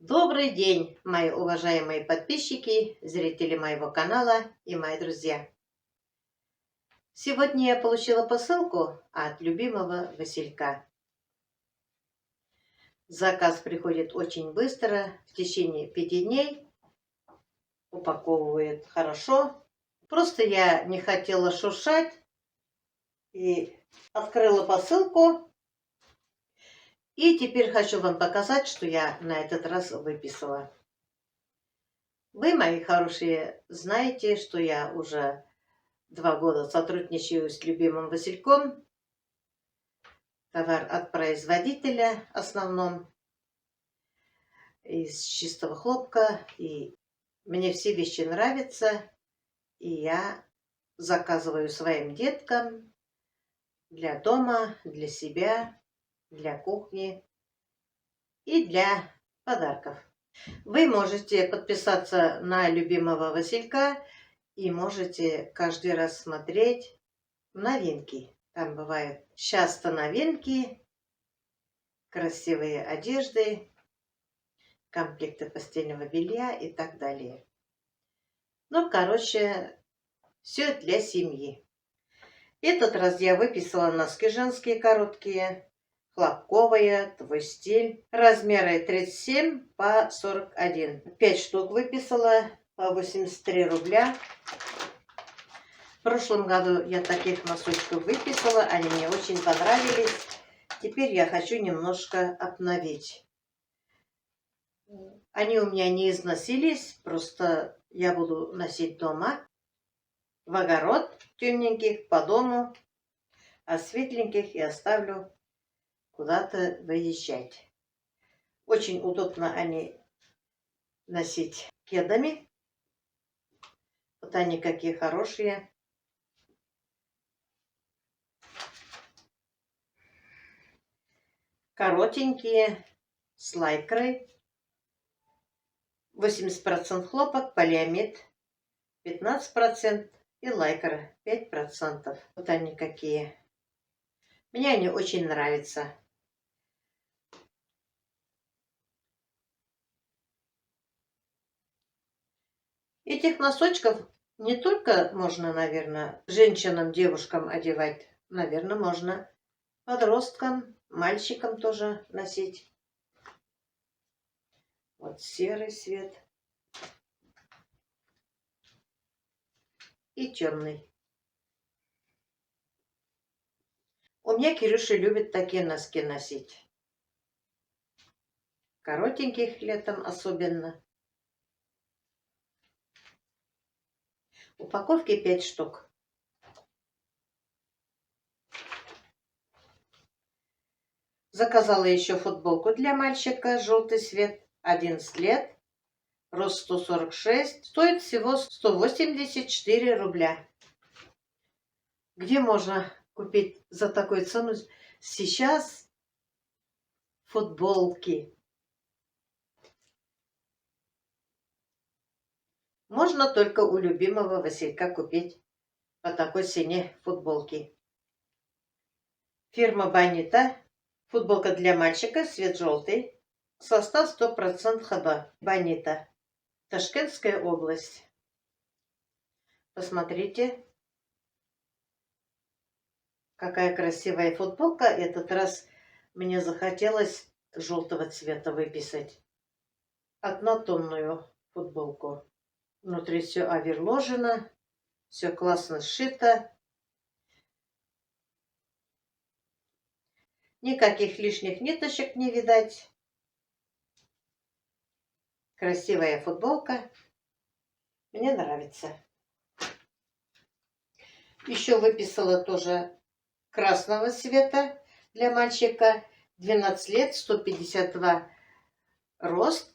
Добрый день, мои уважаемые подписчики, зрители моего канала и мои друзья. Сегодня я получила посылку от любимого Василька. Заказ приходит очень быстро, в течение 5 дней. Упаковывает хорошо. Просто я не хотела шуршать и открыла посылку. И теперь хочу вам показать, что я на этот раз выписала. Вы, мои хорошие, знаете, что я уже 2 года сотрудничаю с любимым Васильком. Товар от производителя в основном, из чистого хлопка. И мне все вещи нравятся. И я заказываю своим деткам для дома, для себя, для кухни и для подарков. Вы можете подписаться на любимого Василька и можете каждый раз смотреть новинки. Там бывают часто новинки, красивые одежды, комплекты постельного белья и так далее. Ну, короче, все для семьи. Этот раз я выписала носки женские короткие, хлопковые, твой стиль. Размеры 37 по 41. 5 штук выписала по 83 рубля. В прошлом году я таких носочков выписала, они мне очень понравились. Теперь я хочу немножко обновить. Они у меня не износились, просто я буду носить дома, в огород, темненьких, по дому, а светленьких я оставлю куда-то выезжать. Очень удобно они носить кедами. Вот они какие хорошие. Коротенькие, с лайкрой. 80% хлопок, полиамид 15% и лайкра 5%. Вот они какие. Мне они очень нравятся. Этих носочков не только можно, наверное, женщинам, девушкам одевать. Наверное, можно подросткам, мальчикам тоже носить. Вот серый цвет и темный. У меня Кирюша любит такие носки носить. Коротеньких летом особенно. Упаковки 5 штук. Заказала еще футболку для мальчика, желтый цвет, 11 лет, рост 146, стоит всего 184 рубля. Где можно купить за такую цену сейчас футболки? Можно только у любимого Василька купить по такой цене футболки. Фирма Бонита. Футболка для мальчика, цвет желтый. Состав 100% ХБ. Бонита. Ташкентская область. Посмотрите, какая красивая футболка. Этот раз мне захотелось желтого цвета выписать. Однотонную футболку. Внутри все оверложено, все классно сшито. Никаких лишних ниточек не видать. Красивая футболка. Мне нравится. Еще выписала тоже красного цвета для мальчика. 12 лет, 152 рост.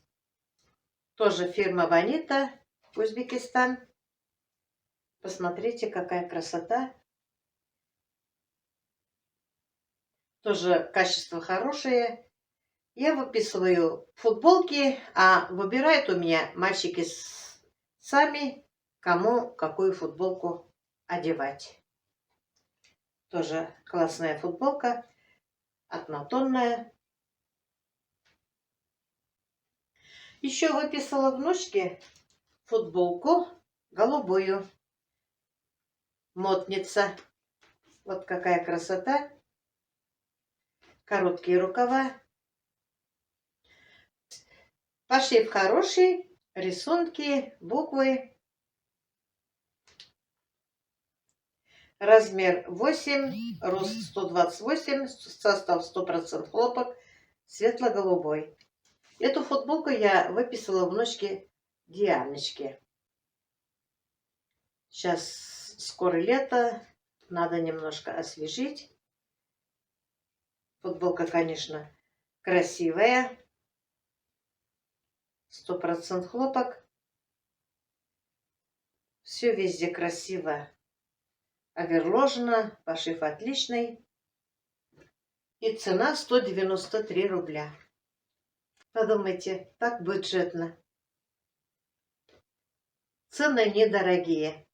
Тоже фирма Бонита, Узбекистан. Посмотрите, какая красота. Тоже качество хорошее. Я выписываю футболки, а выбирают у меня мальчики сами, кому какую футболку одевать. Тоже классная футболка, однотонная. Еще выписала внучке футболку голубую. Мотница. Вот какая красота. Короткие рукава. Пошив хороший. Рисунки, буквы. Размер 8, рост 128, состав 100% хлопок, светло-голубой. Эту футболку я выписала внучке Дианочке. Сейчас скоро лето, надо немножко освежить. Футболка, конечно, красивая. 100% хлопок. Все везде красиво оверложено, пошив отличный. И цена 193 рубля. Подумайте, так бюджетно. Цены недорогие.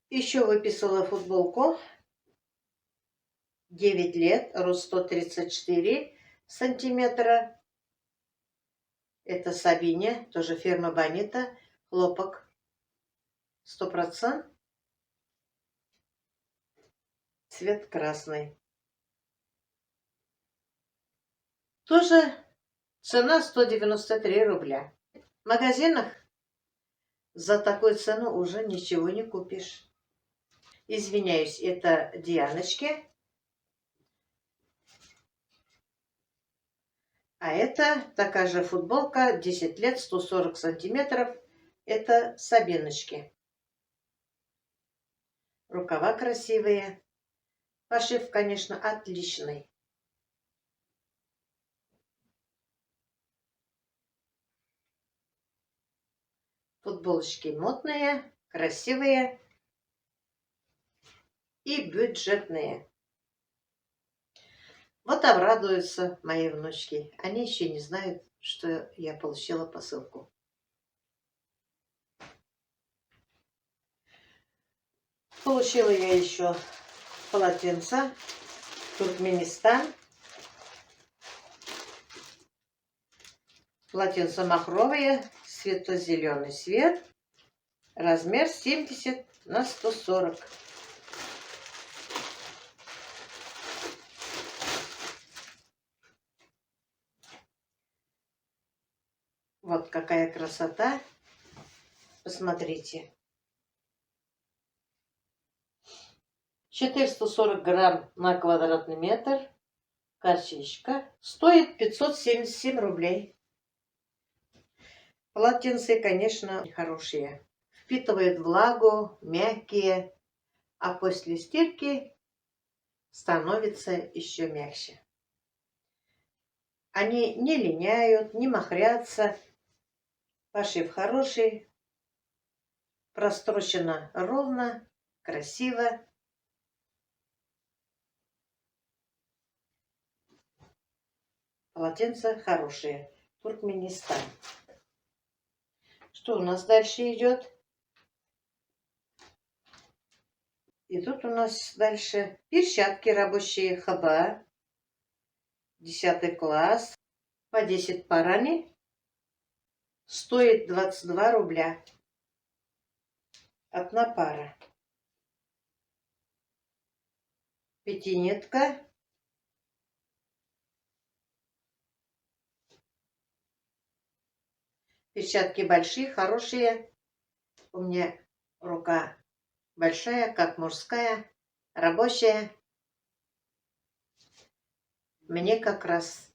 Еще выписала футболку. 9 лет, рост 134 сантиметра. Это Сабине, тоже фирма Бонита, хлопок 100%. Цвет красный. Тоже цена 193 рубля. В магазинах за такую цену уже ничего не купишь. Извиняюсь, это Дианочки. А это такая же футболка, 10 лет, 140 сантиметров. Это Сабиночки. Рукава красивые. Пошив, конечно, отличный. Футболочки модные, красивые и бюджетные. Вот обрадуются мои внучки. Они еще не знают, что я получила посылку. Получила я еще полотенце Туркменистан. Полотенце махровое, светло-зеленый цвет. Размер 70 на 140. Вот какая красота. Посмотрите. 440 грамм на квадратный метр. Косичка. Стоит 577 рублей. Полотенца, конечно, хорошие. Впитывают влагу, мягкие. А после стирки становится еще мягче. Они не линяют, не махрятся. Пошив хороший. Прострочено ровно, красиво. Полотенца хорошие. Туркменистан. Что у нас дальше идет? Идут у нас дальше перчатки рабочие ХБ. 10 класс. По 10 парами. Стоит 22 рубля. Одна пара. Пятинитка. Перчатки большие, хорошие. У меня рука большая, как мужская, рабочая. Мне как раз.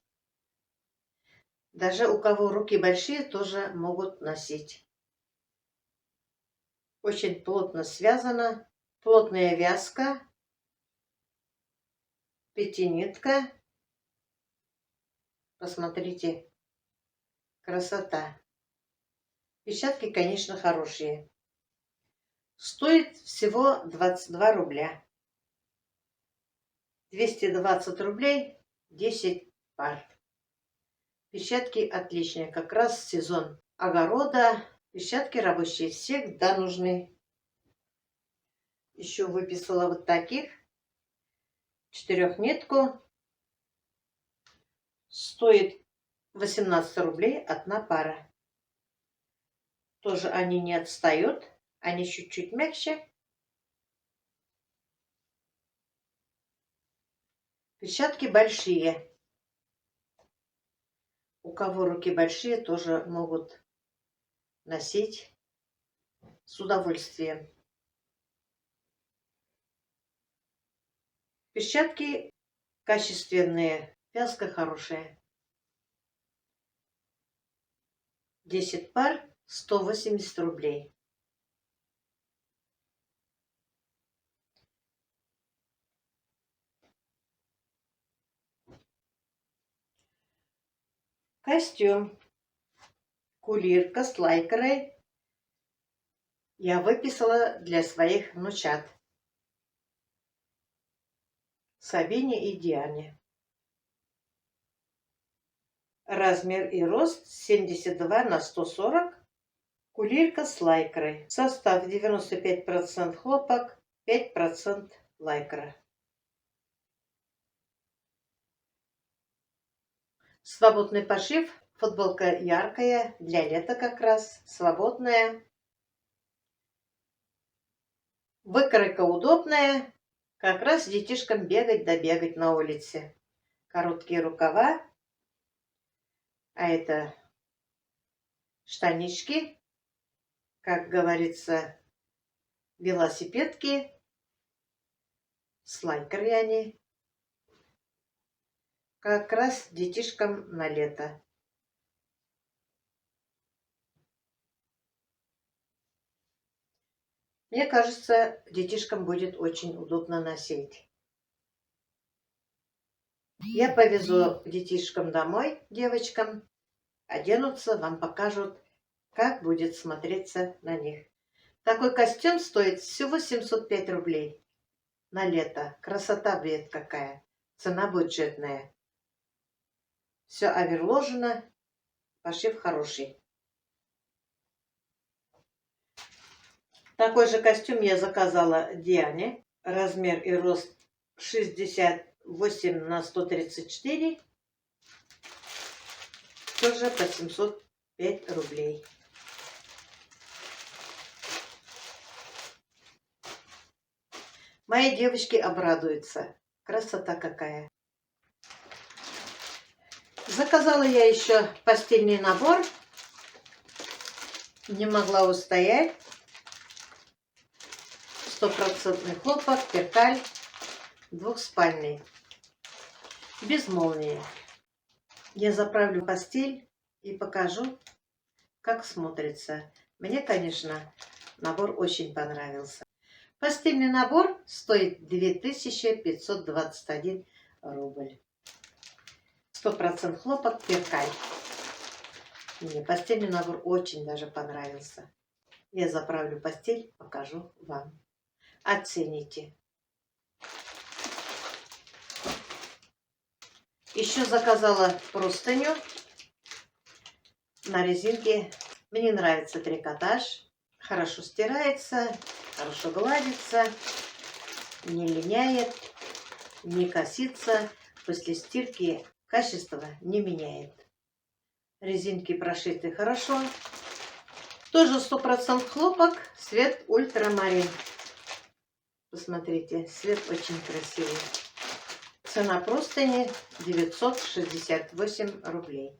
Даже у кого руки большие, тоже могут носить. Очень плотно связано. Плотная вязка. Пятинитка. Посмотрите. Красота. Перчатки, конечно, хорошие. Стоит всего 22 рубля. 220 рублей 10 пар. Перчатки отличные. Как раз сезон огорода. Перчатки рабочие всегда нужны. еще выписала вот таких. 4-нитку. Стоит 18 рублей одна пара. Тоже они не отстают. Они чуть-чуть мягче. Перчатки большие. У кого руки большие, тоже могут носить с удовольствием. Перчатки качественные, вязка хорошая. 10 пар, 180 рублей. Костюм. Кулирка с лайкрой. Я выписала для своих внучат. Сабине и Диане. Размер и рост 72 на 140. Кулирка с лайкрой. Состав 95% хлопок, 5% лайкра. Свободный пошив. Футболка яркая, для лета как раз, свободная. Выкройка удобная, как раз детишкам бегать да бегать на улице. Короткие рукава, а это штанишки, как говорится, велосипедки, с лайкрой они. Как раз детишкам на лето. Мне кажется, детишкам будет очень удобно носить. Я повезу детишкам домой, девочкам, оденутся, вам покажут, как будет смотреться на них. Такой костюм стоит всего 705 рублей на лето. Красота, бред какая. Цена бюджетная. Все оверложено, пошив хороший. Такой же костюм я заказала Диане. Размер и рост 68 на 134. Тоже по 705 рублей. Мои девочки обрадуются. Красота какая. Заказала я еще постельный набор. Не могла устоять. 100% хлопок, перкаль, двухспальный, без молнии. Я заправлю постель и покажу, как смотрится. Мне, конечно, набор очень понравился. Постельный набор стоит 2521 рубль. 100% хлопок, перкаль. Мне постельный набор очень даже понравился. Я заправлю постель, покажу вам. Оцените. Еще заказала простыню на резинке. Мне нравится трикотаж. Хорошо стирается, хорошо гладится, не линяет, не косится. После стирки качество не меняет. Резинки прошиты хорошо. Тоже 100% хлопок, цвет ультрамарин. Посмотрите, цвет очень красивый. Цена простыни 968 рублей.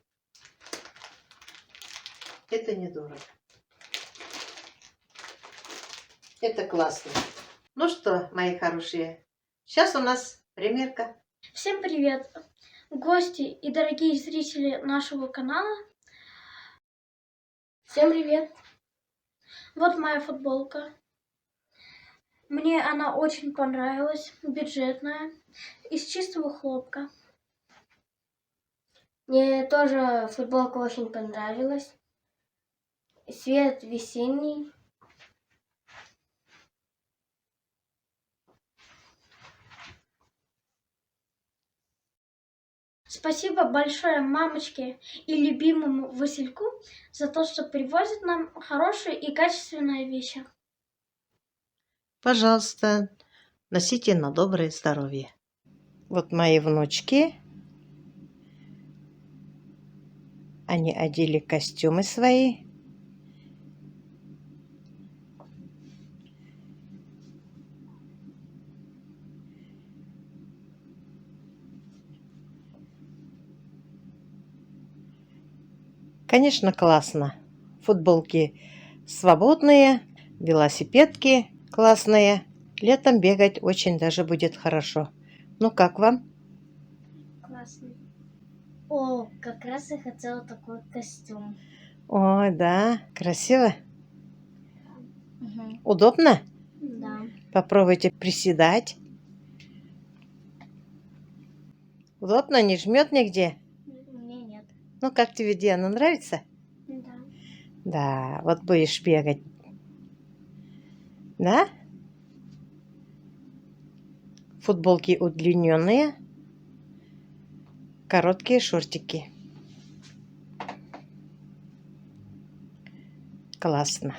Это недорого. Это классно. Ну что, мои хорошие, сейчас у нас примерка. Всем привет, гости и дорогие зрители нашего канала. Всем привет. Вот моя футболка. Мне она очень понравилась, бюджетная, из чистого хлопка. Мне тоже футболка очень понравилась. Цвет весенний. Спасибо большое мамочке и любимому Васильку за то, что привозят нам хорошие и качественные вещи. Пожалуйста, носите на доброе здоровье. Вот мои внучки. Они одели костюмы свои. Конечно, классно. Футболки свободные, велосипедки классные. Летом бегать очень даже будет хорошо. Ну как вам? Классно. О, как раз я хотела такой костюм. Ой, да, красиво. Угу. Удобно? Да. Попробуйте приседать. Удобно, не жмет нигде. Мне нет. Ну как тебе, Диана, нравится? Да. Да, вот будешь бегать. Да? Футболки удлиненные, короткие шортики. Классно.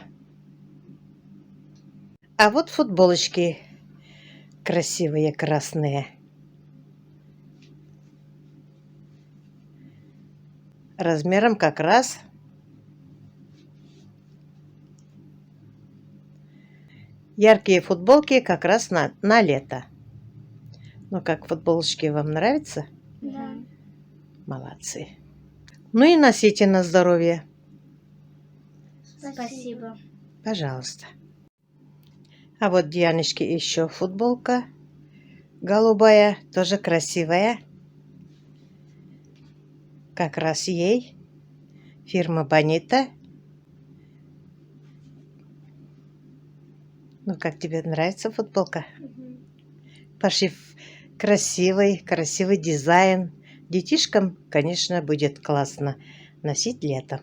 А вот футболочки красивые, красные. Размером как раз. Яркие футболки как раз на лето. Ну как, футболочки вам нравятся? Да. Молодцы. Ну и носите на здоровье. Спасибо. Пожалуйста. А вот Дианочке еще футболка голубая, тоже красивая. Как раз ей. Фирма Бонита. Ну как, тебе нравится футболка? Пошив красивый, красивый дизайн. Детишкам, конечно, будет классно носить летом.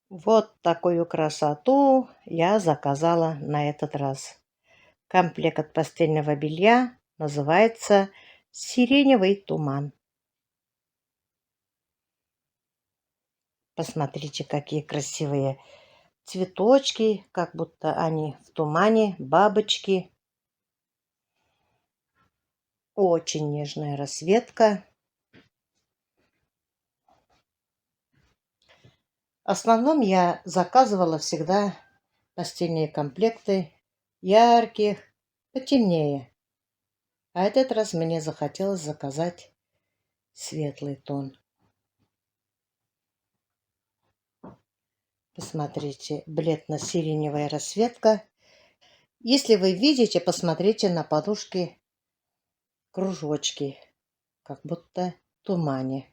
Вот такую красоту я заказала на этот раз. Комплект от постельного белья называется «Сиреневый туман». Посмотрите, какие красивые цветочки, как будто они в тумане, бабочки. Очень нежная расцветка. В основном я заказывала всегда постельные комплекты ярких, потемнее. А этот раз мне захотелось заказать светлый тон. Посмотрите, бледно-сиреневая расцветка. Если вы видите, посмотрите на подушке кружочки, как будто в тумане.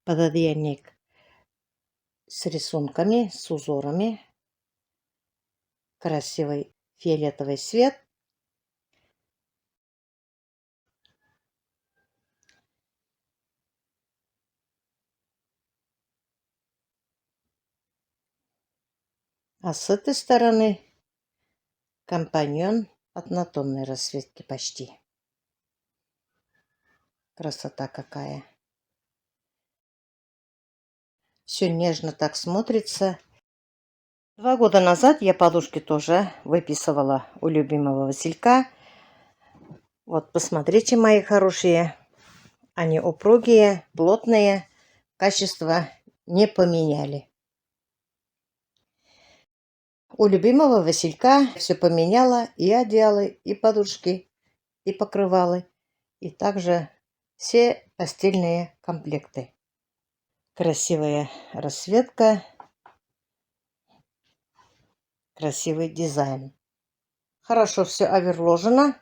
Пододеяльник с рисунками, с узорами. Красивый фиолетовый цвет. А с этой стороны компаньон однотонной расцветки почти. Красота какая. Все нежно так смотрится. 2 года назад я подушки тоже выписывала у любимого Василька. Вот посмотрите, мои хорошие. Они упругие, плотные. Качество не поменяли. У любимого Василька все поменяла: и одеялы, и подушки, и покрывалы, и также все постельные комплекты. Красивая расцветка, красивый дизайн. Хорошо все оверложено,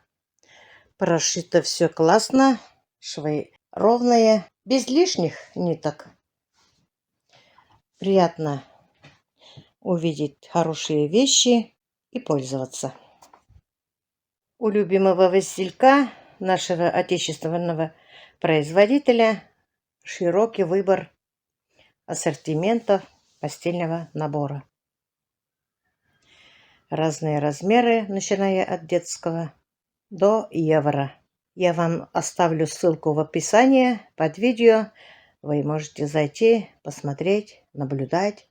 прошито все классно, швы ровные, без лишних ниток. Приятно увидеть хорошие вещи и пользоваться. У любимого Василька, нашего отечественного производителя, широкий выбор ассортиментов постельного набора. Разные размеры, начиная от детского до евро. Я вам оставлю ссылку в описании под видео. вы можете зайти, посмотреть, наблюдать,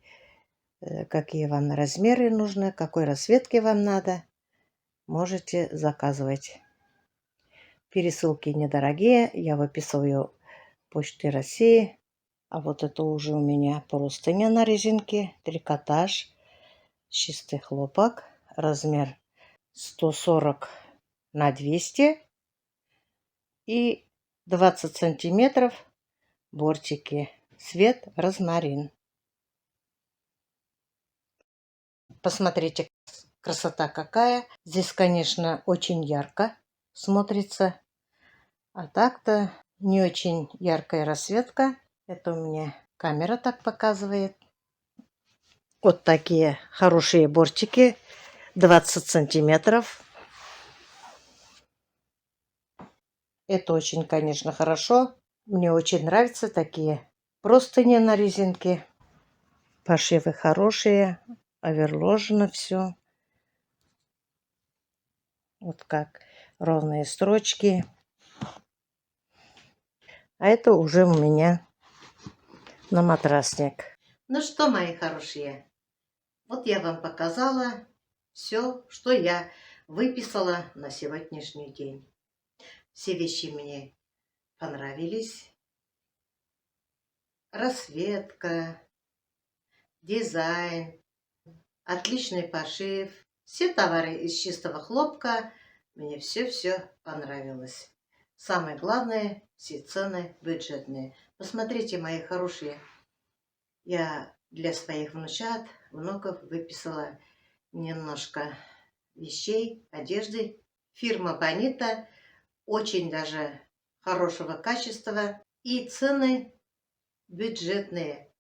какие вам размеры нужны, какой расцветки вам надо. Можете заказывать. Пересылки недорогие, я выписываю Почты России. А вот это уже у меня простыня на резинке, трикотаж, чистый хлопок, размер 140 на 200 и 20 сантиметров бортики, цвет розмарин. Посмотрите, красота какая. Здесь, конечно, очень ярко смотрится. А так-то не очень яркая расцветка. Это у меня камера так показывает. Вот такие хорошие бортики. 20 сантиметров. Это очень, конечно, хорошо. Мне очень нравятся такие простыни на резинке. Пошивы хорошие. Оверложено все. Вот как ровные строчки. А это уже у меня на матрасник. Ну что, мои хорошие, вот я вам показала все, что я выписала на сегодняшний день. Все вещи мне понравились. Расцветка, дизайн, отличный пошив. Все товары из чистого хлопка. Мне все понравилось. Самое главное, все цены бюджетные. Посмотрите, мои хорошие, я для своих внуков выписала немножко вещей, одежды. Фирма Бонита, очень даже хорошего качества. И цены бюджетные.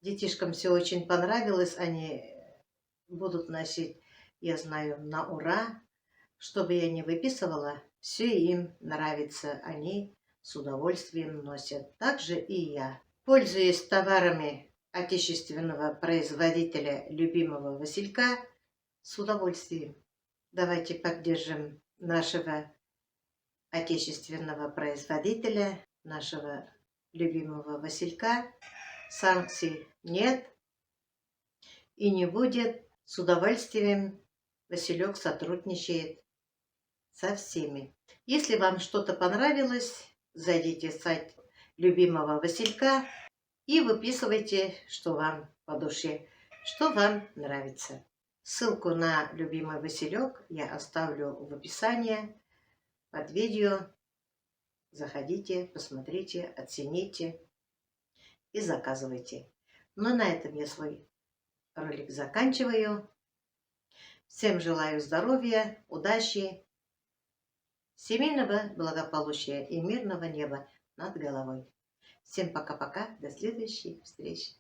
Детишкам все очень понравилось. Они будут носить, я знаю, на ура. Что бы я ни выписывала, все им нравится. Они с удовольствием носят. Также и я. Пользуясь товарами отечественного производителя любимого Василька, с удовольствием. Давайте поддержим нашего отечественного производителя, нашего любимого Василька. Санкций нет и не будет. С удовольствием Василек сотрудничает со всеми. Если вам что-то понравилось, зайдите в сайт любимого Василька и выписывайте, что вам по душе, что вам нравится. Ссылку на любимый Василек я оставлю в описании под видео. Заходите, посмотрите, оцените и заказывайте. Ну, на этом я свой ролик заканчиваю. Всем желаю здоровья, удачи, семейного благополучия и мирного неба над головой. Всем пока-пока, до следующей встречи.